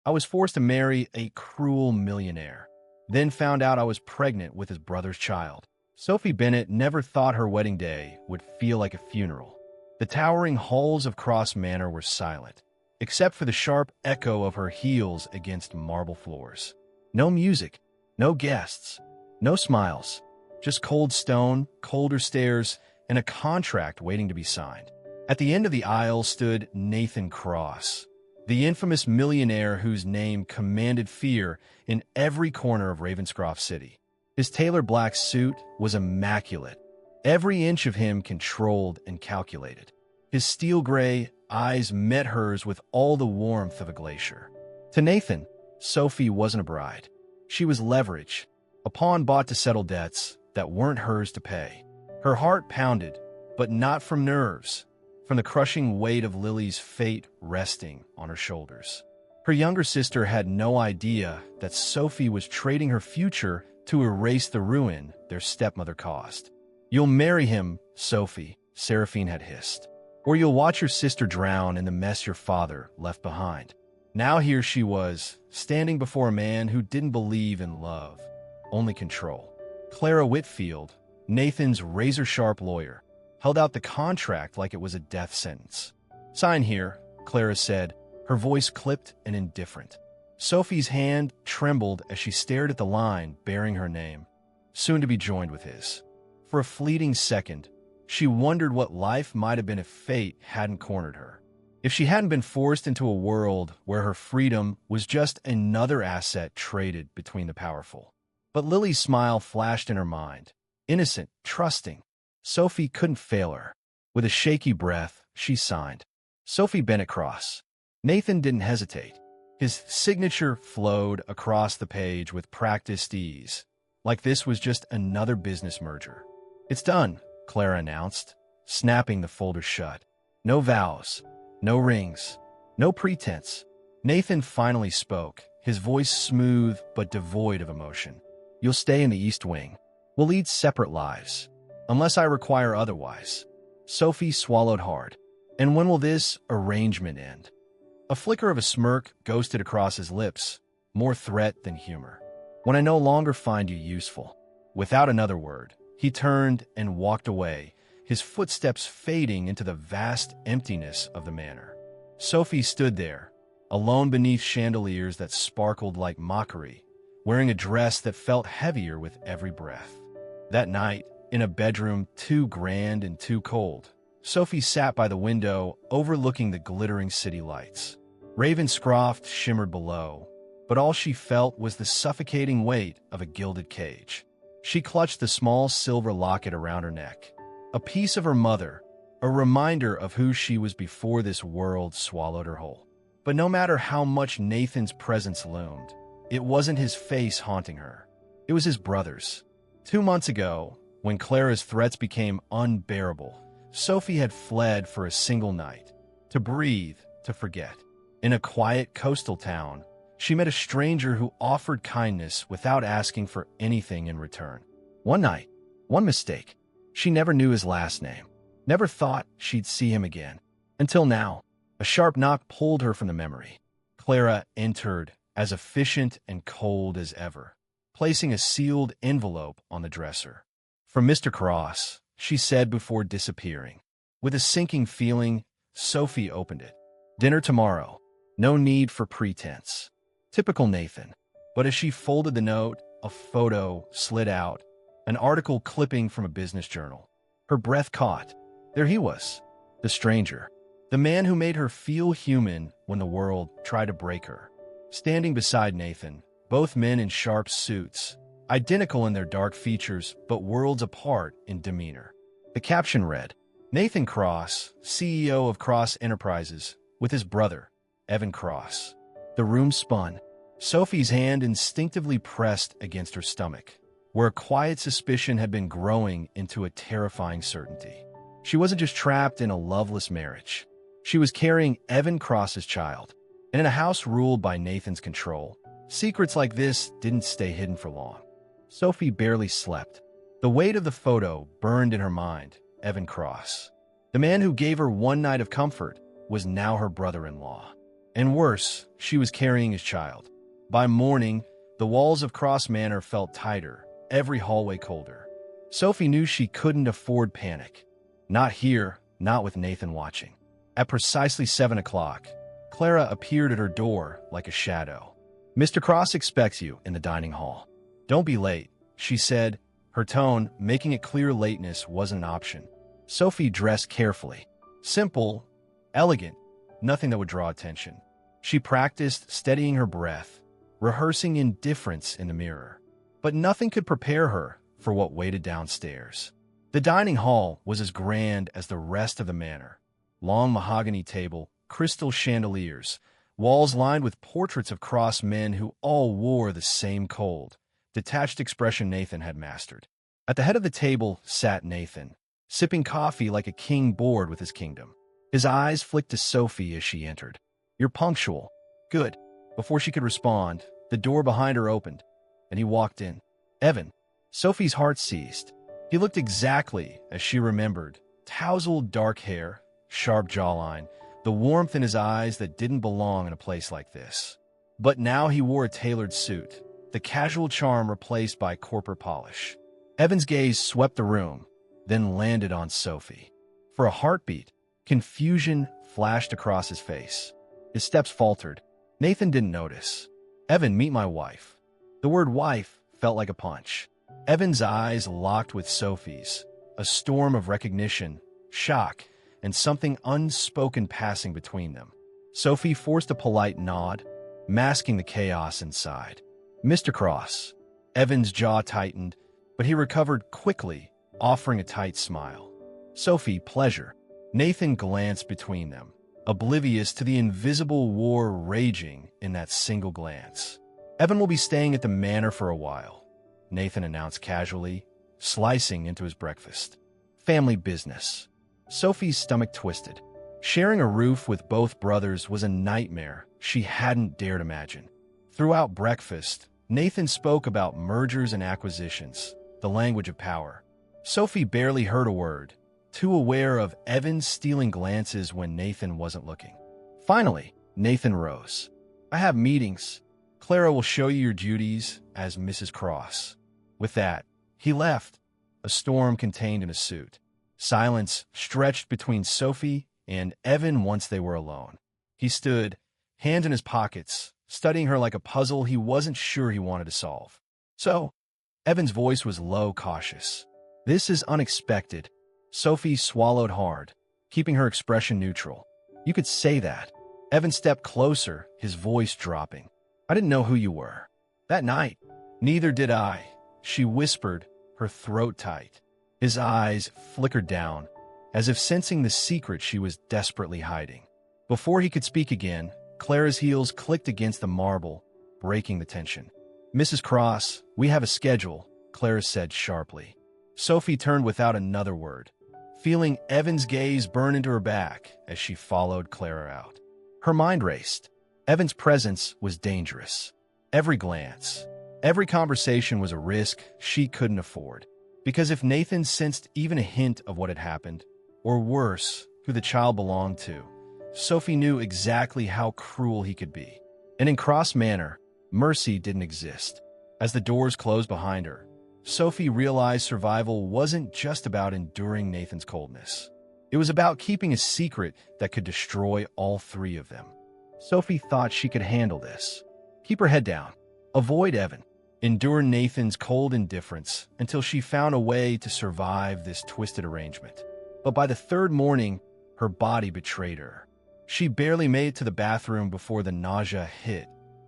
I was forced to marry a cruel millionaire, then found out I was pregnant with his brother's child. Sophie Bennett never thought her wedding day would feel like a funeral. The towering halls of Cross Manor were silent, except for the sharp echo of her heels against marble floors. No music, no guests, no smiles, just cold stone, colder stairs, and a contract waiting to be signed. At the end of the aisle stood Nathan Cross, the infamous millionaire whose name commanded fear in every corner of Ravenscroft City. His tailored black suit was immaculate, every inch of him controlled and calculated. His steel-gray eyes met hers with all the warmth of a glacier. To Nathan, Sophie wasn't a bride. She was leverage, a pawn bought to settle debts that weren't hers to pay. Her heart pounded, but not from nerves, from the crushing weight of Lily's fate resting on her shoulders. Her younger sister had no idea that Sophie was trading her future to erase the ruin their stepmother caused. "You'll marry him, Sophie," Seraphine had hissed, "or you'll watch your sister drown in the mess your father left behind." Now here she was, standing before a man who didn't believe in love, only control. Clara Whitfield, Nathan's razor-sharp lawyer, held out the contract like it was a death sentence. "Sign here," Clara said, her voice clipped and indifferent. Sophie's hand trembled as she stared at the line bearing her name, soon to be joined with his. For a fleeting second, she wondered what life might have been if fate hadn't cornered her. If she hadn't been forced into a world where her freedom was just another asset traded between the powerful. But Lily's smile flashed in her mind. Innocent, trusting. Sophie couldn't fail her. With a shaky breath, she signed. Sophie Bennett Cross. Nathan didn't hesitate. His signature flowed across the page with practiced ease, like this was just another business merger. "It's done," Clara announced, snapping the folder shut. No vows, no rings, no pretense. Nathan finally spoke, his voice smooth but devoid of emotion. "You'll stay in the East Wing. We'll lead separate lives, unless I require otherwise." Sophie swallowed hard. "And when will this arrangement end?" A flicker of a smirk ghosted across his lips, more threat than humor. "When I no longer find you useful." Without another word, he turned and walked away, his footsteps fading into the vast emptiness of the manor. Sophie stood there, alone beneath chandeliers that sparkled like mockery, wearing a dress that felt heavier with every breath. That night, in a bedroom too grand and too cold, Sophie sat by the window overlooking the glittering city lights. Ravenscroft shimmered below, but all she felt was the suffocating weight of a gilded cage. She clutched the small silver locket around her neck, a piece of her mother, a reminder of who she was before this world swallowed her whole. But no matter how much Nathan's presence loomed, it wasn't his face haunting her. It was his brother's. 2 months ago, when Clara's threats became unbearable, Sophie had fled for a single night, to breathe, to forget. In a quiet coastal town, she met a stranger who offered kindness without asking for anything in return. One night, one mistake. She never knew his last name, never thought she'd see him again. Until now, a sharp knock pulled her from the memory. Clara entered, as efficient and cold as ever, placing a sealed envelope on the dresser. "From Mr. Cross," she said before disappearing. With a sinking feeling, Sophie opened it. "Dinner tomorrow. No need for pretense." Typical Nathan. But as she folded the note, a photo slid out, an article clipping from a business journal. Her breath caught. There he was, the stranger, the man who made her feel human when the world tried to break her. Standing beside Nathan, both men in sharp suits, identical in their dark features but worlds apart in demeanor. The caption read, "Nathan Cross, CEO of Cross Enterprises, with his brother, Evan Cross." The room spun. Sophie's hand instinctively pressed against her stomach, where a quiet suspicion had been growing into a terrifying certainty. She wasn't just trapped in a loveless marriage. She was carrying Evan Cross's child, and in a house ruled by Nathan's control, secrets like this didn't stay hidden for long. Sophie barely slept. The weight of the photo burned in her mind. Evan Cross, the man who gave her one night of comfort, was now her brother-in-law. And worse, she was carrying his child. By morning, the walls of Cross Manor felt tighter, every hallway colder. Sophie knew she couldn't afford panic. Not here, not with Nathan watching. At precisely 7 o'clock, Clara appeared at her door like a shadow. "Mr. Cross expects you in the dining hall. Don't be late," she said, her tone making it clear lateness wasn't an option. Sophie dressed carefully. Simple, elegant, nothing that would draw attention. She practiced steadying her breath, rehearsing indifference in the mirror. But nothing could prepare her for what waited downstairs. The dining hall was as grand as the rest of the manor. Long mahogany table, crystal chandeliers, walls lined with portraits of cross men who all wore the same cold, detached expression Nathan had mastered. At the head of the table sat Nathan, sipping coffee like a king bored with his kingdom. His eyes flicked to Sophie as she entered. "You're punctual. Good." Before she could respond, the door behind her opened, and he walked in. Evan. Sophie's heart seized. He looked exactly as she remembered. Tousled dark hair, sharp jawline, the warmth in his eyes that didn't belong in a place like this. But now he wore a tailored suit, the casual charm replaced by corporate polish. Evan's gaze swept the room, then landed on Sophie. For a heartbeat, confusion flashed across his face. His steps faltered. Nathan didn't notice. "Evan, meet my wife." The word wife felt like a punch. Evan's eyes locked with Sophie's, a storm of recognition, shock, and something unspoken passing between them. Sophie forced a polite nod, masking the chaos inside. "Mr. Cross." Evan's jaw tightened, but he recovered quickly, offering a tight smile. "Sophie, pleasure." Nathan glanced between them, oblivious to the invisible war raging in that single glance. "Evan will be staying at the manor for a while," Nathan announced casually, slicing into his breakfast. "Family business." Sophie's stomach twisted. Sharing a roof with both brothers was a nightmare she hadn't dared imagine. Throughout breakfast, Nathan spoke about mergers and acquisitions, the language of power. Sophie barely heard a word, too aware of Evan's stealing glances when Nathan wasn't looking. Finally, Nathan rose. "I have meetings. Clara will show you your duties as Mrs. Cross." With that, he left, a storm contained in a suit. Silence stretched between Sophie and Evan once they were alone. He stood, hands in his pockets, studying her like a puzzle he wasn't sure he wanted to solve. "So," Evan's voice was low, cautious. "This is unexpected." Sophie swallowed hard, keeping her expression neutral. "You could say that." Evan stepped closer, his voice dropping. "I didn't know who you were. That night." "Neither did I," she whispered, her throat tight. His eyes flickered down, as if sensing the secret she was desperately hiding. Before he could speak again, Clara's heels clicked against the marble, breaking the tension. "Mrs. Cross, we have a schedule," Clara said sharply. Sophie turned without another word, feeling Evan's gaze burn into her back as she followed Clara out. Her mind raced. Evan's presence was dangerous. Every glance, every conversation was a risk she couldn't afford. Because if Nathan sensed even a hint of what had happened, or worse, who the child belonged to, Sophie knew exactly how cruel he could be. And in Cross Manor, mercy didn't exist. As the doors closed behind her, Sophie realized survival wasn't just about enduring Nathan's coldness. It was about keeping a secret that could destroy all three of them. Sophie thought she could handle this. Keep her head down. Avoid Evan. Endure Nathan's cold indifference until she found a way to survive this twisted arrangement. But by the third morning, her body betrayed her. She barely made it to the bathroom before the nausea hit.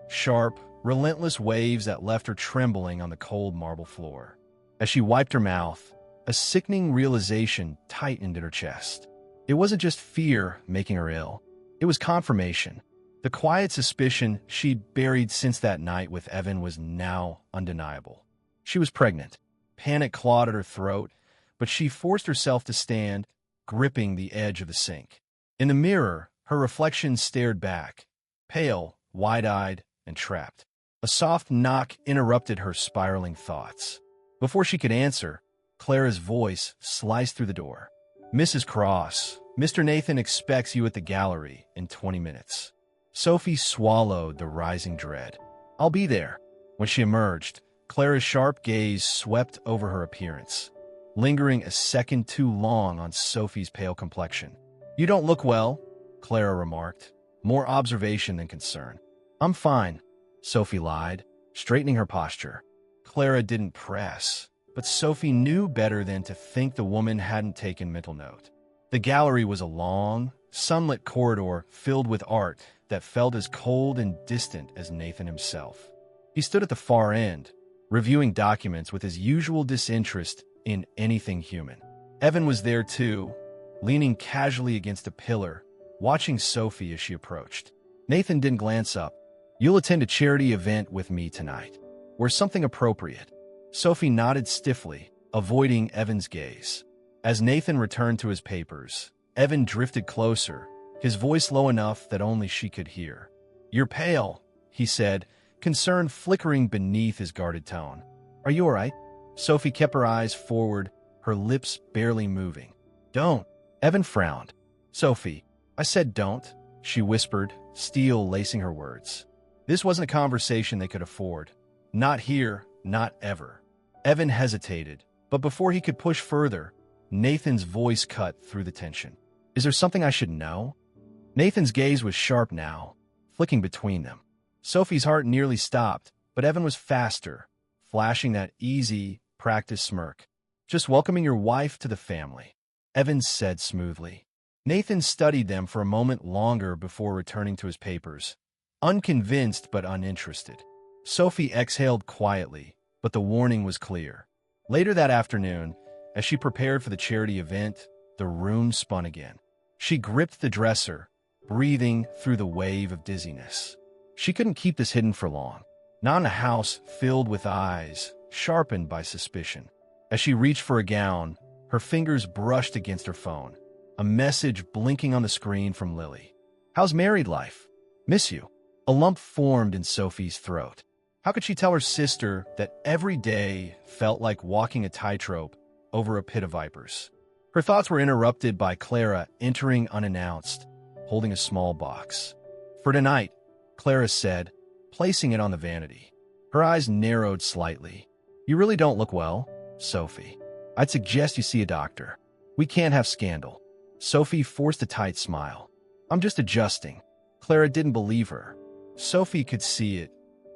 Sharp, relentless waves that left her trembling on the cold marble floor. As she wiped her mouth, a sickening realization tightened in her chest. It wasn't just fear making her ill. It was confirmation. The quiet suspicion she'd buried since that night with Evan was now undeniable. She was pregnant. Panic clawed at her throat, but she forced herself to stand, gripping the edge of the sink. In the mirror, her reflection stared back, pale, wide-eyed, and trapped. A soft knock interrupted her spiraling thoughts. Before she could answer, Clara's voice sliced through the door. "Mrs. Cross, Mr. Nathan expects you at the gallery in 20 minutes." Sophie swallowed the rising dread. I'll be there. When she emerged, Clara's sharp gaze swept over her appearance, lingering a second too long on Sophie's pale complexion. You don't look well, Clara remarked, more observation than concern. I'm fine, Sophie lied, straightening her posture. Clara didn't press, but Sophie knew better than to think the woman hadn't taken mental note. The gallery was a long, sunlit corridor filled with art that felt as cold and distant as Nathan himself. He stood at the far end, reviewing documents with his usual disinterest in anything human. Evan was there too, leaning casually against a pillar, watching Sophie as she approached. Nathan didn't glance up. You'll attend a charity event with me tonight. Wear something appropriate. Sophie nodded stiffly, avoiding Evan's gaze. As Nathan returned to his papers, Evan drifted closer, his voice low enough that only she could hear. You're pale, he said, concern flickering beneath his guarded tone. Are you all right? Sophie kept her eyes forward, her lips barely moving. Don't. Evan frowned. Sophie, I said don't, she whispered, steel lacing her words. This wasn't a conversation they could afford. Not here, not ever. Evan hesitated, but before he could push further, Nathan's voice cut through the tension. Is there something I should know? Nathan's gaze was sharp now, flicking between them. Sophie's heart nearly stopped, but Evan was faster, flashing that easy, practiced smirk. Just welcoming your wife to the family, Evan said smoothly. Nathan studied them for a moment longer before returning to his papers, unconvinced but uninterested. Sophie exhaled quietly, but the warning was clear. Later that afternoon, as she prepared for the charity event, the room spun again. She gripped the dresser, breathing through the wave of dizziness. She couldn't keep this hidden for long, not in a house filled with eyes, sharpened by suspicion. As she reached for a gown, her fingers brushed against her phone, a message blinking on the screen from Lily. How's married life? Miss you. A lump formed in Sophie's throat. How could she tell her sister that every day felt like walking a tightrope over a pit of vipers? Her thoughts were interrupted by Clara entering unannounced, holding a small box. For tonight, Clara said, placing it on the vanity. Her eyes narrowed slightly. You really don't look well, Sophie. I'd suggest you see a doctor. We can't have scandal. Sophie forced a tight smile. I'm just adjusting. Clara didn't believe her. Sophie could see it.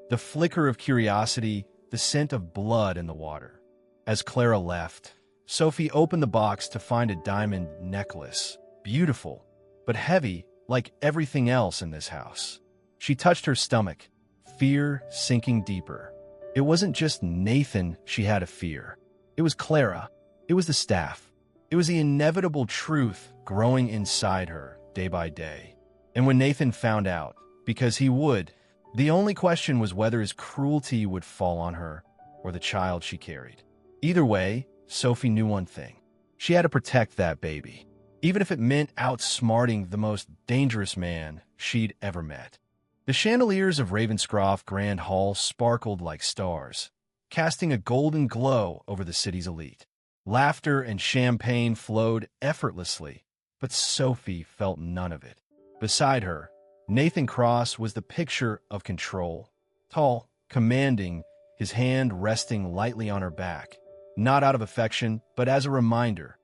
The flicker of curiosity, the scent of blood in the water. As Clara left, Sophie opened the box to find a diamond necklace. Beautiful, but heavy like everything else in this house. She touched her stomach, fear sinking deeper. It wasn't just Nathan she had to fear. It was Clara. It was the staff. It was the inevitable truth growing inside her day by day. And when Nathan found out, because he would, the only question was whether his cruelty would fall on her or the child she carried. Either way, Sophie knew one thing. She had to protect that baby, even if it meant outsmarting the most dangerous man she'd ever met. The chandeliers of Ravenscroft Grand Hall sparkled like stars, casting a golden glow over the city's elite. Laughter and champagne flowed effortlessly, but Sophie felt none of it. Beside her, Nathan Cross was the picture of control, tall, commanding, his hand resting lightly on her back, not out of affection, but as a reminder,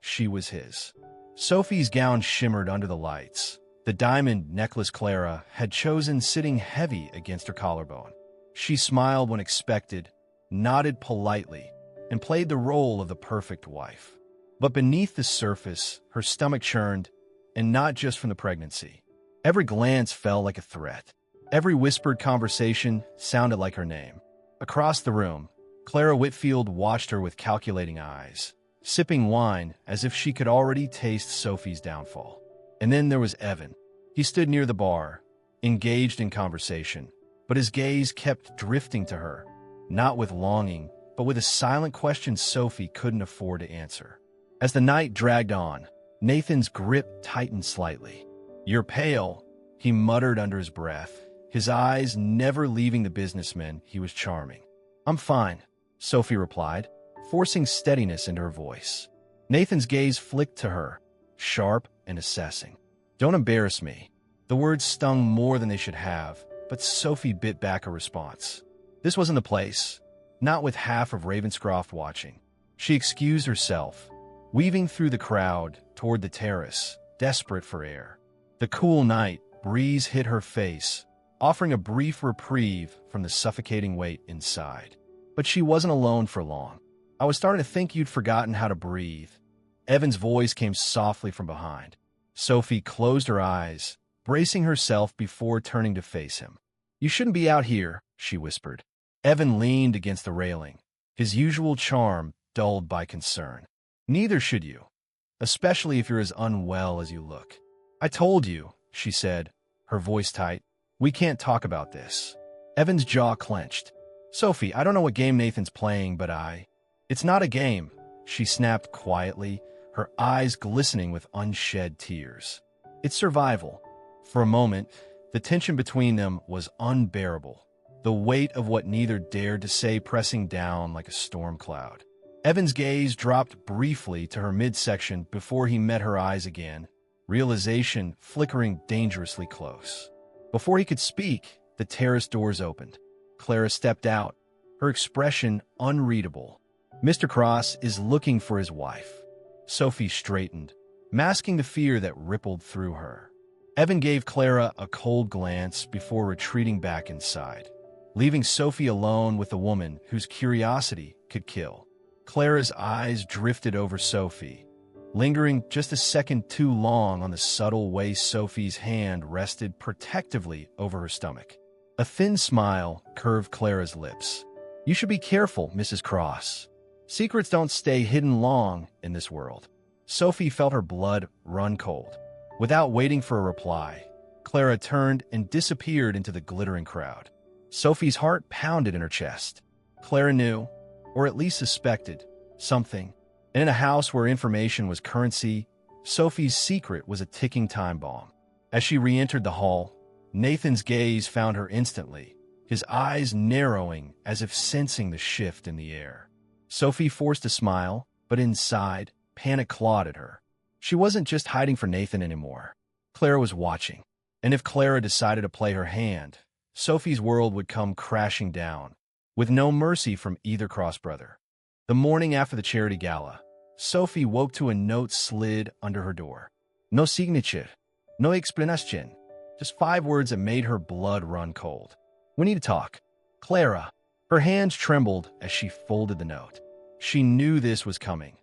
she was his. Sophie's gown shimmered under the lights, the diamond necklace Clara had chosen sitting heavy against her collarbone. She smiled when expected, nodded politely, and played the role of the perfect wife. But beneath the surface, her stomach churned, and not just from the pregnancy. Every glance felt like a threat. Every whispered conversation sounded like her name. Across the room, Clara Whitfield watched her with calculating eyes, sipping wine as if she could already taste Sophie's downfall. And then there was Evan. He stood near the bar, engaged in conversation, but his gaze kept drifting to her, not with longing, but with a silent question Sophie couldn't afford to answer. As the night dragged on, Nathan's grip tightened slightly. You're pale, he muttered under his breath, his eyes never leaving the businessman he was charming. I'm fine, Sophie replied, forcing steadiness into her voice. Nathan's gaze flicked to her, sharp and assessing. Don't embarrass me. The words stung more than they should have, but Sophie bit back a response. This wasn't the place, not with half of Ravenscroft watching. She excused herself, weaving through the crowd toward the terrace, desperate for air. The cool night breeze hit her face, offering a brief reprieve from the suffocating weight inside. But she wasn't alone for long. I was starting to think you'd forgotten how to breathe. Evan's voice came softly from behind. Sophie closed her eyes, bracing herself before turning to face him. You shouldn't be out here, she whispered. Evan leaned against the railing, his usual charm dulled by concern. Neither should you, especially if you're as unwell as you look. I told you, she said, her voice tight. We can't talk about this. Evan's jaw clenched. Sophie, I don't know what game Nathan's playing, but It's not a game, she snapped quietly, her eyes glistening with unshed tears. It's survival. For a moment, the tension between them was unbearable, the weight of what neither dared to say pressing down like a storm cloud. Evan's gaze dropped briefly to her midsection before he met her eyes again, realization flickering dangerously close. Before he could speak, the terrace doors opened. Clara stepped out, her expression unreadable. Mr. Cross is looking for his wife. Sophie straightened, masking the fear that rippled through her. Evan gave Clara a cold glance before retreating back inside, leaving Sophie alone with a woman whose curiosity could kill. Clara's eyes drifted over Sophie, lingering just a second too long on the subtle way Sophie's hand rested protectively over her stomach. A thin smile curved Clara's lips. You should be careful, Mrs. Cross. Secrets don't stay hidden long in this world. Sophie felt her blood run cold. Without waiting for a reply, Clara turned and disappeared into the glittering crowd. Sophie's heart pounded in her chest. Clara knew, or at least suspected, something. And in a house where information was currency, Sophie's secret was a ticking time bomb. As she re-entered the hall, Nathan's gaze found her instantly, his eyes narrowing as if sensing the shift in the air. Sophie forced a smile, but inside, panic clawed at her. She wasn't just hiding for Nathan anymore. Clara was watching. And if Clara decided to play her hand, Sophie's world would come crashing down, with no mercy from either cross-brother. The morning after the charity gala, Sophie woke to a note slid under her door. No signature, no explanation. Just 5 words that made her blood run cold. We need to talk. Clara. Her hands trembled as she folded the note. She knew this was coming.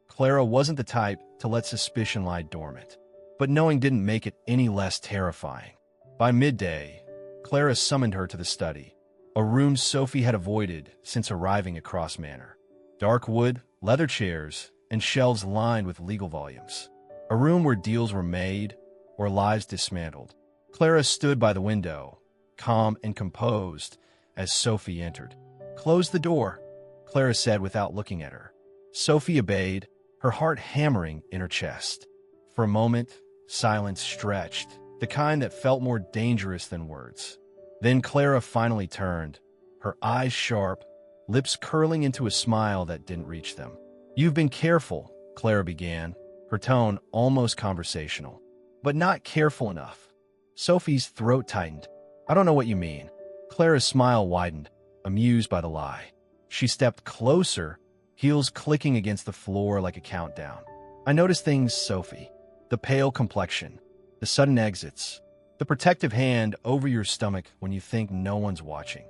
Clara wasn't the type to let suspicion lie dormant, but knowing didn't make it any less terrifying. By midday, Clara summoned her to the study, a room Sophie had avoided since arriving at Cross Manor. Dark wood, leather chairs, and shelves lined with legal volumes. A room where deals were made or lives dismantled. Clara stood by the window, calm and composed, as Sophie entered. Close the door, Clara said without looking at her. Sophie obeyed, her heart hammering in her chest. For a moment, silence stretched, the kind that felt more dangerous than words. Then Clara finally turned, her eyes sharp, lips curling into a smile that didn't reach them. You've been careful, Clara began, her tone almost conversational. But not careful enough. Sophie's throat tightened. I don't know what you mean. Clara's smile widened, amused by the lie. She stepped closer, heels clicking against the floor like a countdown. I noticed things, Sophie. The pale complexion, the sudden exits, the protective hand over your stomach when you think no one's watching.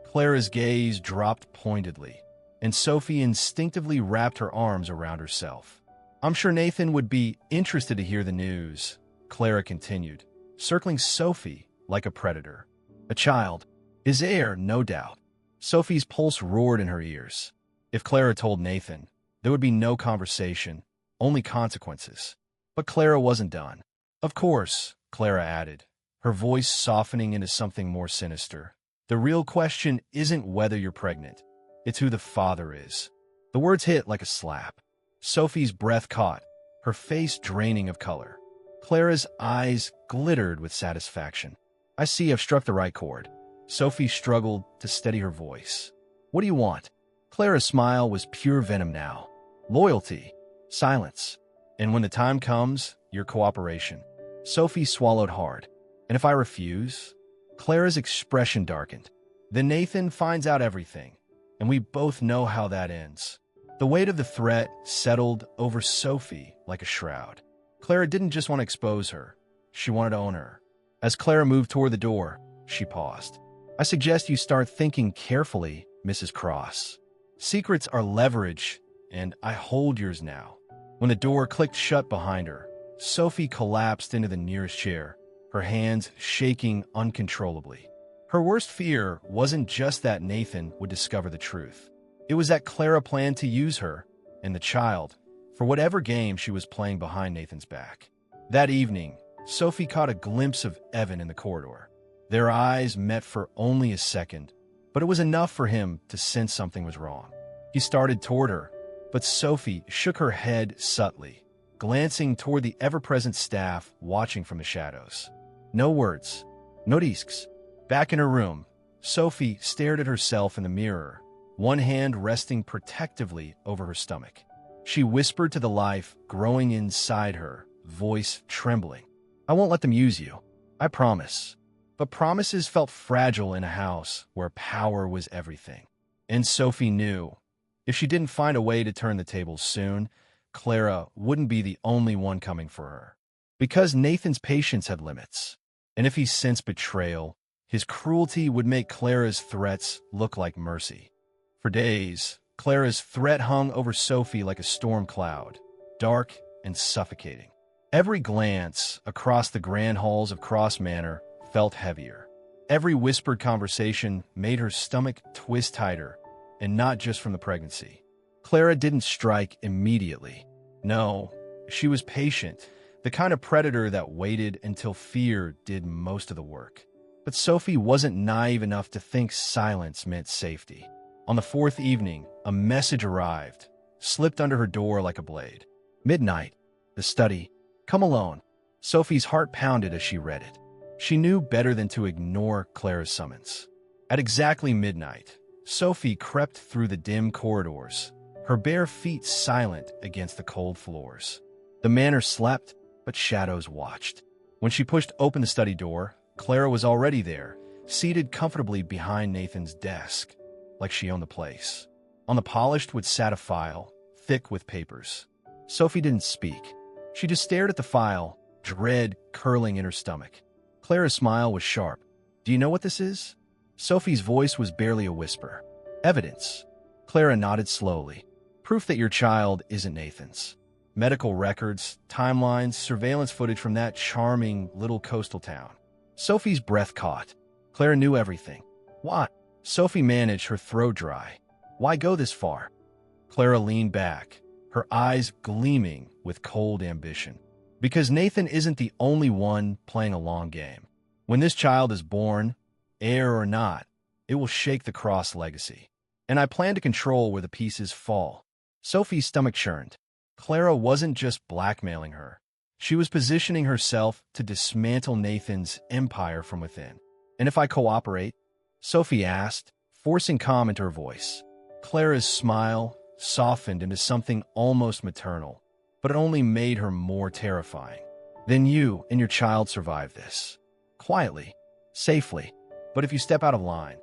Clara's gaze dropped pointedly, and Sophie instinctively wrapped her arms around herself. I'm sure Nathan would be interested to hear the news, Clara continued, circling Sophie like a predator. A child. His heir, no doubt. Sophie's pulse roared in her ears. If Clara told Nathan, there would be no conversation, only consequences. But Clara wasn't done. Of course, Clara added, her voice softening into something more sinister. The real question isn't whether you're pregnant. It's who the father is. The words hit like a slap. Sophie's breath caught, her face draining of color. Clara's eyes glittered with satisfaction. I see I've struck the right chord. Sophie struggled to steady her voice. What do you want? Clara's smile was pure venom now. Loyalty. Silence. And when the time comes, your cooperation. Sophie swallowed hard. And if I refuse? Clara's expression darkened. Then Nathan finds out everything, and we both know how that ends. The weight of the threat settled over Sophie like a shroud. Clara didn't just want to expose her. She wanted to own her. As Clara moved toward the door, she paused. I suggest you start thinking carefully, Mrs. Cross. Secrets are leverage, and I hold yours now. When the door clicked shut behind her, Sophie collapsed into the nearest chair, her hands shaking uncontrollably. Her worst fear wasn't just that Nathan would discover the truth. It was that Clara planned to use her and the child for whatever game she was playing behind Nathan's back. That evening, Sophie caught a glimpse of Evan in the corridor. Their eyes met for only a second, but it was enough for him to sense something was wrong. He started toward her, but Sophie shook her head subtly, glancing toward the ever-present staff watching from the shadows. No words, no risks. Back in her room, Sophie stared at herself in the mirror, one hand resting protectively over her stomach. She whispered to the life growing inside her, voice trembling. I won't let them use you. I promise. But promises felt fragile in a house where power was everything. And Sophie knew, if she didn't find a way to turn the tables soon, Clara wouldn't be the only one coming for her. Because Nathan's patience had limits. And if he sensed betrayal, his cruelty would make Clara's threats look like mercy. For days, Clara's threat hung over Sophie like a storm cloud, dark and suffocating. Every glance across the grand halls of Cross Manor felt heavier. Every whispered conversation made her stomach twist tighter, and not just from the pregnancy. Clara didn't strike immediately. No, she was patient, the kind of predator that waited until fear did most of the work. But Sophie wasn't naive enough to think silence meant safety. On the fourth evening, a message arrived, slipped under her door like a blade. Midnight, the study, come alone. Sophie's heart pounded as she read it. She knew better than to ignore Clara's summons. At exactly midnight, Sophie crept through the dim corridors, her bare feet silent against the cold floors. The manor slept, but shadows watched. When she pushed open the study door, Clara was already there, seated comfortably behind Nathan's desk, like she owned the place. On the polished wood sat a file, thick with papers. Sophie didn't speak. She just stared at the file, dread curling in her stomach. Clara's smile was sharp. Do you know what this is? Sophie's voice was barely a whisper. Evidence. Clara nodded slowly. Proof that your child isn't Nathan's. Medical records, timelines, surveillance footage from that charming little coastal town. Sophie's breath caught. Clara knew everything. Why? Sophie managed her throat dry. Why go this far? Clara leaned back, her eyes gleaming with cold ambition. Because Nathan isn't the only one playing a long game. When this child is born, heir or not, it will shake the Cross legacy. And I plan to control where the pieces fall. Sophie's stomach churned. Clara wasn't just blackmailing her. She was positioning herself to dismantle Nathan's empire from within. And if I cooperate? Sophie asked, forcing calm into her voice. Clara's smile softened into something almost maternal, but it only made her more terrifying. Then you and your child survive this. Quietly, safely. But if you step out of line,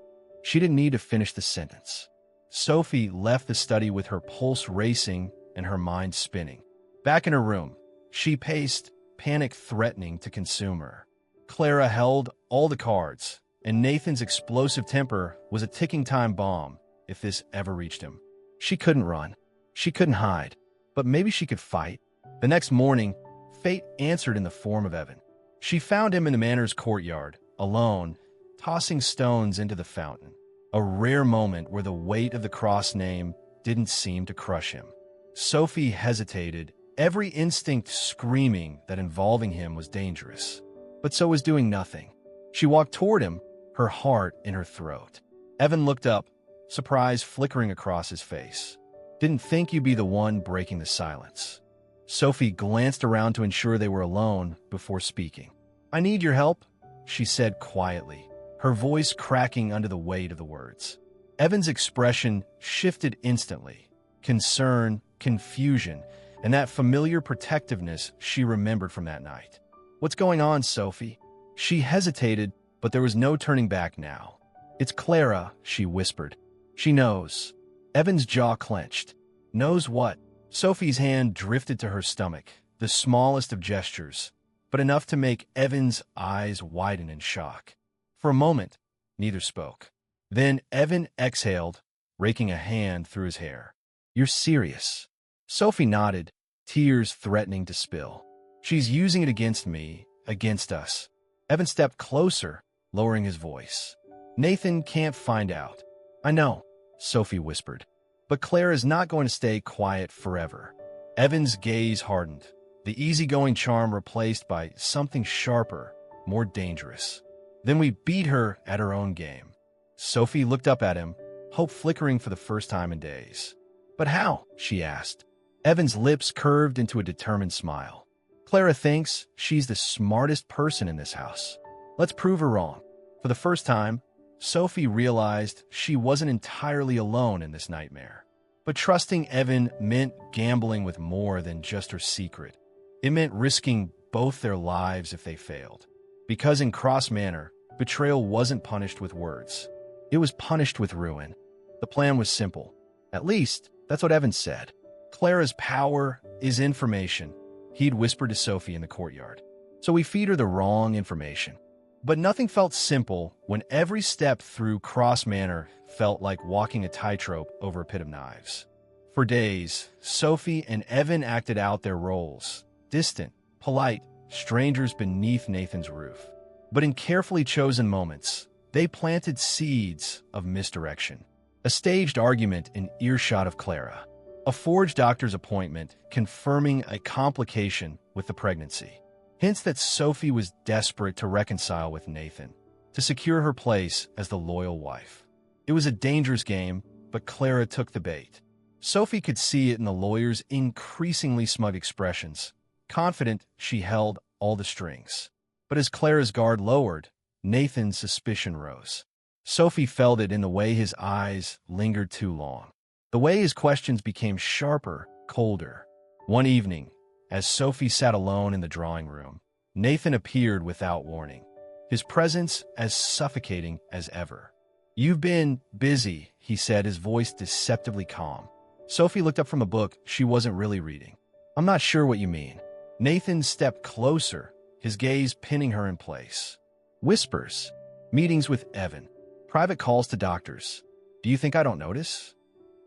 she didn't need to finish the sentence. Sophie left the study with her pulse racing and her mind spinning. Back in her room, she paced, panic threatening to consume her. Clara held all the cards, and Nathan's explosive temper was a ticking time bomb if this ever reached him. She couldn't run. She couldn't hide. But maybe she could fight. The next morning, fate answered in the form of Evan. She found him in the manor's courtyard, alone, tossing stones into the fountain. A rare moment where the weight of the Cross name didn't seem to crush him. Sophie hesitated, every instinct screaming that involving him was dangerous. But so was doing nothing. She walked toward him, her heart in her throat. Evan looked up, surprise flickering across his face. Didn't think you'd be the one breaking the silence. Sophie glanced around to ensure they were alone before speaking. I need your help, she said quietly, her voice cracking under the weight of the words. Evan's expression shifted instantly. Concern, confusion, and that familiar protectiveness she remembered from that night. What's going on, Sophie? She hesitated, but there was no turning back now. "It's Clara," she whispered. "She knows." Evan's jaw clenched. "Knows what?" Sophie's hand drifted to her stomach, the smallest of gestures, but enough to make Evan's eyes widen in shock. For a moment, neither spoke. Then Evan exhaled, raking a hand through his hair. "You're serious?" Sophie nodded, tears threatening to spill. "She's using it against me, against us." Evan stepped closer, lowering his voice. "Nathan can't find out." "I know," Sophie whispered. "But Claire is not going to stay quiet forever." Evan's gaze hardened, the easygoing charm replaced by something sharper, more dangerous. "Then we beat her at her own game." Sophie looked up at him, hope flickering for the first time in days. "But how?" she asked. Evan's lips curved into a determined smile. "Clara thinks she's the smartest person in this house. Let's prove her wrong." For the first time, Sophie realized she wasn't entirely alone in this nightmare. But trusting Evan meant gambling with more than just her secret. It meant risking both their lives if they failed. Because in Cross Manor, betrayal wasn't punished with words. It was punished with ruin. The plan was simple. At least, that's what Evan said. "Clara's power is information," he'd whispered to Sophie in the courtyard. "So we feed her the wrong information." But nothing felt simple when every step through Cross Manor felt like walking a tightrope over a pit of knives. For days, Sophie and Evan acted out their roles, distant, polite, strangers beneath Nathan's roof. But in carefully chosen moments, they planted seeds of misdirection. A staged argument in earshot of Clara. A forged doctor's appointment confirming a complication with the pregnancy. Hints that Sophie was desperate to reconcile with Nathan, to secure her place as the loyal wife. It was a dangerous game, but Clara took the bait. Sophie could see it in the lawyer's increasingly smug expressions, confident she held all the strings. But as Clara's guard lowered, Nathan's suspicion rose. Sophie felt it in the way his eyes lingered too long, the way his questions became sharper, colder. One evening, as Sophie sat alone in the drawing room, Nathan appeared without warning, his presence as suffocating as ever. "You've been busy," he said, his voice deceptively calm. Sophie looked up from a book she wasn't really reading. "I'm not sure what you mean." Nathan stepped closer, his gaze pinning her in place. "Whispers, meetings with Evan, private calls to doctors. Do you think I don't notice?"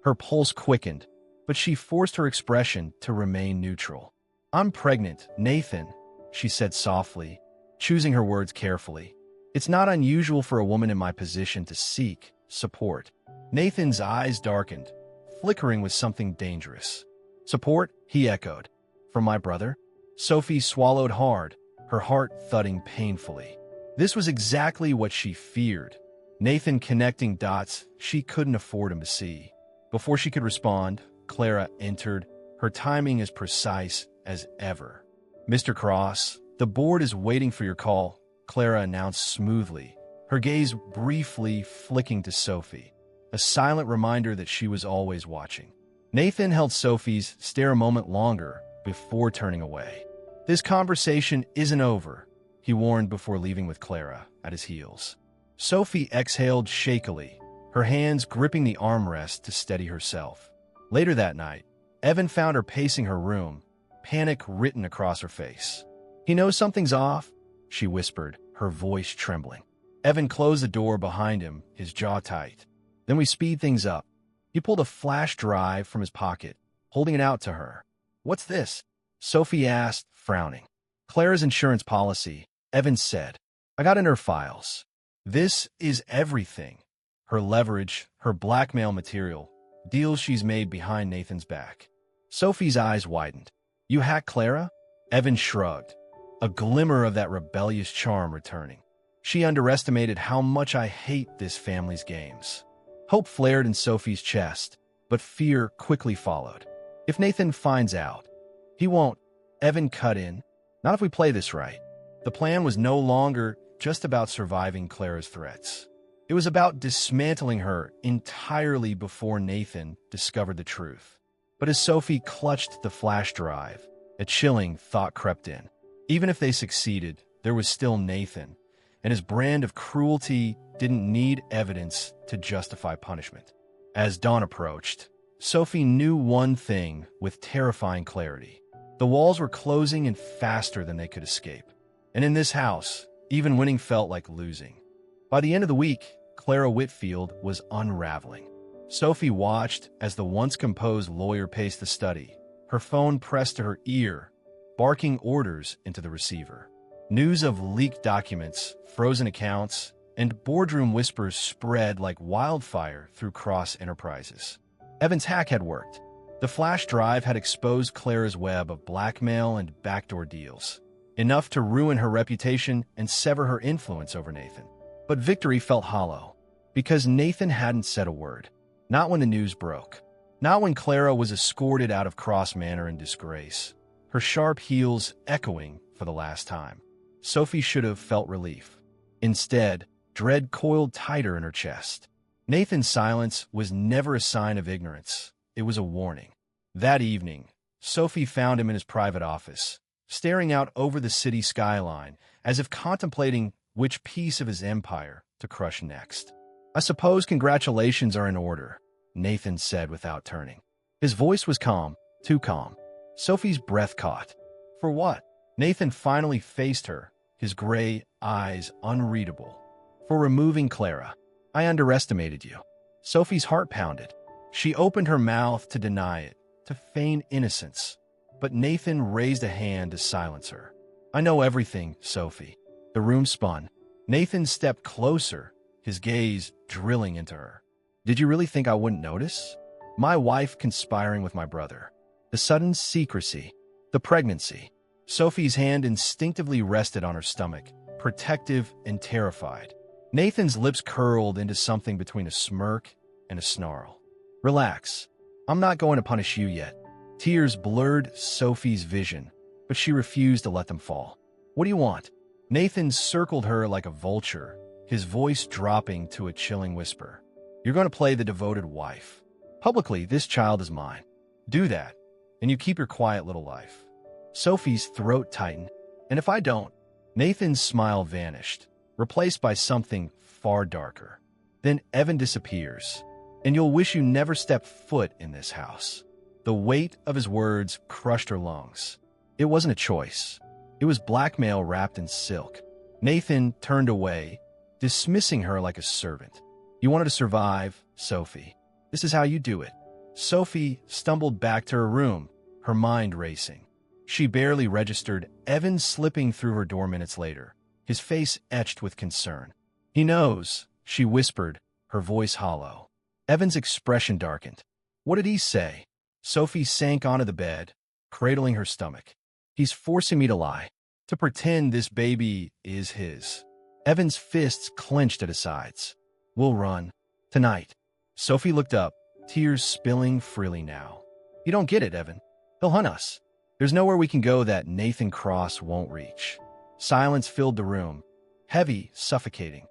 Her pulse quickened, but she forced her expression to remain neutral. "I'm pregnant, Nathan," she said softly, choosing her words carefully. "It's not unusual for a woman in my position to seek support." Nathan's eyes darkened, flickering with something dangerous. "Support?" he echoed. "From my brother?" Sophie swallowed hard, her heart thudding painfully. This was exactly what she feared. Nathan connecting dots she couldn't afford him to see. Before she could respond, Clara entered, her timing as precise as ever. "Mr. Cross, the board is waiting for your call," Clara announced smoothly, her gaze briefly flicking to Sophie, a silent reminder that she was always watching. Nathan held Sophie's stare a moment longer before turning away. "This conversation isn't over," he warned before leaving with Clara at his heels. Sophie exhaled shakily, her hands gripping the armrest to steady herself. Later that night, Evan found her pacing her room, panic written across her face. "He knows something's off," she whispered, her voice trembling. Evan closed the door behind him, his jaw tight. "Then we speed things up." He pulled a flash drive from his pocket, holding it out to her. "What's this?" Sophie asked, frowning. "Clara's insurance policy," Evan said. "I got in her files. This is everything. Her leverage, her blackmail material, deals she's made behind Nathan's back." Sophie's eyes widened. "You hacked Clara?" Evan shrugged, a glimmer of that rebellious charm returning. "She underestimated how much I hate this family's games." Hope flared in Sophie's chest, but fear quickly followed. "If Nathan finds out." "He won't," Evan cut in. "Not if we play this right." The plan was no longer just about surviving Clara's threats. It was about dismantling her entirely before Nathan discovered the truth. But as Sophie clutched the flash drive, a chilling thought crept in. Even if they succeeded, there was still Nathan, and his brand of cruelty didn't need evidence to justify punishment. As dawn approached, Sophie knew one thing with terrifying clarity. The walls were closing in faster than they could escape. And in this house, even winning felt like losing. By the end of the week, Clara Whitfield was unraveling. Sophie watched as the once composed lawyer paced the study, her phone pressed to her ear, barking orders into the receiver. News of leaked documents, frozen accounts, and boardroom whispers spread like wildfire through Cross Enterprises. Evan's hack had worked. The flash drive had exposed Clara's web of blackmail and backdoor deals, enough to ruin her reputation and sever her influence over Nathan. But victory felt hollow, because Nathan hadn't said a word. Not when the news broke. Not when Clara was escorted out of Cross Manor in disgrace, her sharp heels echoing for the last time. Sophie should have felt relief. Instead, dread coiled tighter in her chest. Nathan's silence was never a sign of ignorance. It was a warning. That evening, Sophie found him in his private office, staring out over the city skyline, as if contemplating which piece of his empire to crush next. "I suppose congratulations are in order," Nathan said without turning. His voice was calm, too calm. Sophie's breath caught. "For what?" Nathan finally faced her, his gray eyes unreadable. "For removing Clara. I underestimated you." Sophie's heart pounded. She opened her mouth to deny it, to feign innocence. But Nathan raised a hand to silence her. "I know everything, Sophie." The room spun. Nathan stepped closer, his gaze drilling into her. "Did you really think I wouldn't notice? My wife conspiring with my brother. The sudden secrecy. The pregnancy." Sophie's hand instinctively rested on her stomach, protective and terrified. Nathan's lips curled into something between a smirk and a snarl. "Relax. I'm not going to punish you yet." Tears blurred Sophie's vision, but she refused to let them fall. "What do you want?" Nathan circled her like a vulture, his voice dropping to a chilling whisper. "You're going to play the devoted wife. Publicly, this child is mine. Do that, and you keep your quiet little life." Sophie's throat tightened. "And if I don't?" Nathan's smile vanished, replaced by something far darker. "Then Evan disappears, and you'll wish you never stepped foot in this house." The weight of his words crushed her lungs. It wasn't a choice. It was blackmail wrapped in silk. Nathan turned away, dismissing her like a servant. "You wanted to survive, Sophie. This is how you do it." Sophie stumbled back to her room, her mind racing. She barely registered Evan slipping through her door minutes later, his face etched with concern. "He knows," she whispered, her voice hollow. Evan's expression darkened. "What did he say?" Sophie sank onto the bed, cradling her stomach. "He's forcing me to lie, to pretend this baby is his." Evan's fists clenched at his sides. "We'll run. Tonight." Sophie looked up, tears spilling freely now. "You don't get it, Evan. He'll hunt us. There's nowhere we can go that Nathan Cross won't reach." Silence filled the room, heavy, suffocating.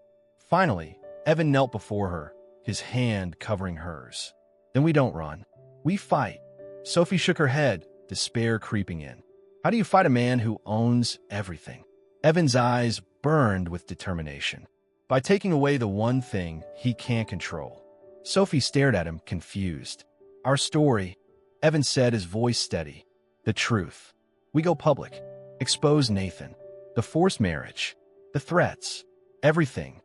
Finally, Evan knelt before her, his hand covering hers. "Then we don't run. We fight." Sophie shook her head, despair creeping in. "How do you fight a man who owns everything?" Evan's eyes burned with determination. "By taking away the one thing he can't control." Sophie stared at him, confused. "Our story," Evan said, his voice steady. "The truth. We go public. Expose Nathan. The forced marriage. The threats. Everything."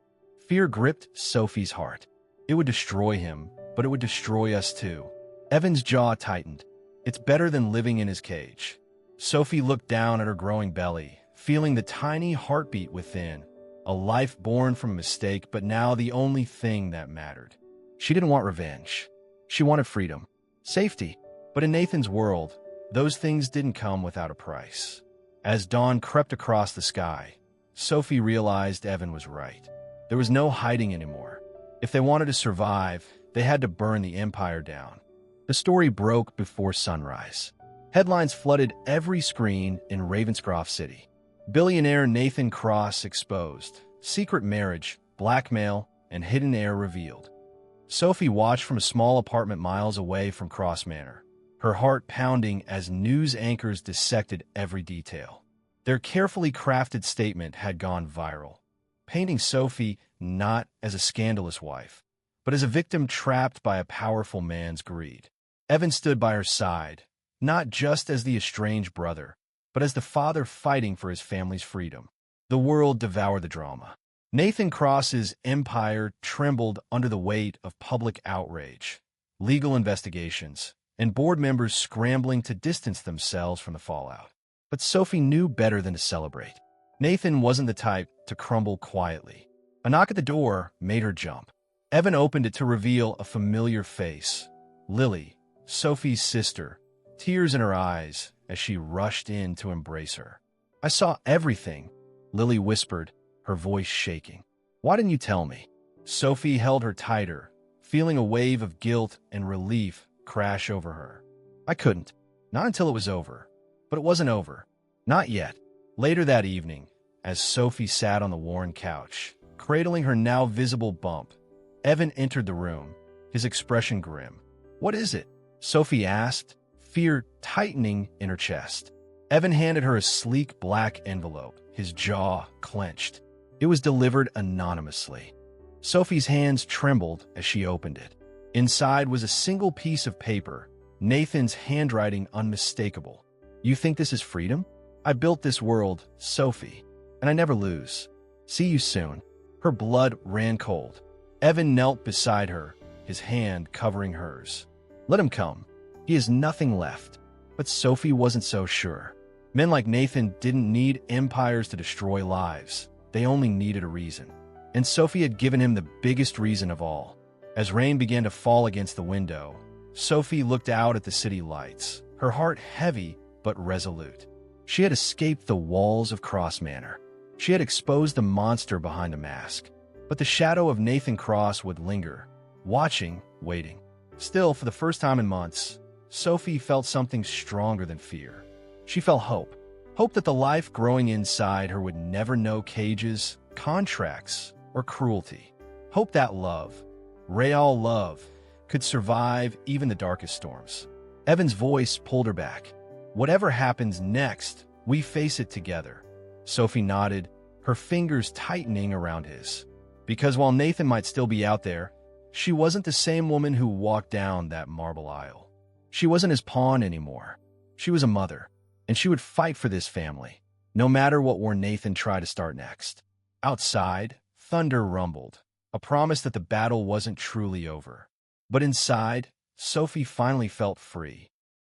Fear gripped Sophie's heart. It would destroy him, but it would destroy us too. Evan's jaw tightened. "It's better than living in his cage." Sophie looked down at her growing belly, feeling the tiny heartbeat within. A life born from a mistake, but now the only thing that mattered. She didn't want revenge. She wanted freedom. Safety. But in Nathan's world, those things didn't come without a price. As dawn crept across the sky, Sophie realized Evan was right. There was no hiding anymore. If they wanted to survive, they had to burn the empire down. The story broke before sunrise. Headlines flooded every screen in Ravenscroft City. Billionaire Nathan Cross exposed. Secret marriage, blackmail, and hidden heir revealed. Sophie watched from a small apartment miles away from Cross Manor, her heart pounding as news anchors dissected every detail. Their carefully crafted statement had gone viral. painting Sophie not as a scandalous wife, but as a victim trapped by a powerful man's greed. Evan stood by her side, not just as the estranged brother, but as the father fighting for his family's freedom. The world devoured the drama. Nathan Cross's empire trembled under the weight of public outrage, legal investigations, and board members scrambling to distance themselves from the fallout. But Sophie knew better than to celebrate. Nathan wasn't the type to crumble quietly. A knock at the door made her jump. Evan opened it to reveal a familiar face. Lily, Sophie's sister, tears in her eyes as she rushed in to embrace her. "I saw everything," Lily whispered, her voice shaking. "Why didn't you tell me?" Sophie held her tighter, feeling a wave of guilt and relief crash over her. "I couldn't. Not until it was over." But it wasn't over. Not yet. Later that evening, as Sophie sat on the worn couch, cradling her now visible bump, Evan entered the room, his expression grim. "What is it?" Sophie asked, fear tightening in her chest. Evan handed her a sleek black envelope, his jaw clenched. It was delivered anonymously. Sophie's hands trembled as she opened it. Inside was a single piece of paper, Nathan's handwriting unmistakable. "You think this is freedom? I built this world, Sophie, and I never lose. See you soon." Her blood ran cold. Evan knelt beside her, his hand covering hers. "Let him come. He has nothing left." But Sophie wasn't so sure. Men like Nathan didn't need empires to destroy lives. They only needed a reason. And Sophie had given him the biggest reason of all. As rain began to fall against the window, Sophie looked out at the city lights, her heart heavy but resolute. She had escaped the walls of Cross Manor. She had exposed the monster behind the mask. But the shadow of Nathan Cross would linger, watching, waiting. Still, for the first time in months, Sophie felt something stronger than fear. She felt hope. Hope that the life growing inside her would never know cages, contracts, or cruelty. Hope that love, real love, could survive even the darkest storms. Evan's voice pulled her back. "Whatever happens next, we face it together." Sophie nodded, her fingers tightening around his. Because while Nathan might still be out there, she wasn't the same woman who walked down that marble aisle. She wasn't his pawn anymore. She was a mother, and she would fight for this family, no matter what war Nathan tried to start next. Outside, thunder rumbled, a promise that the battle wasn't truly over. But inside, Sophie finally felt free.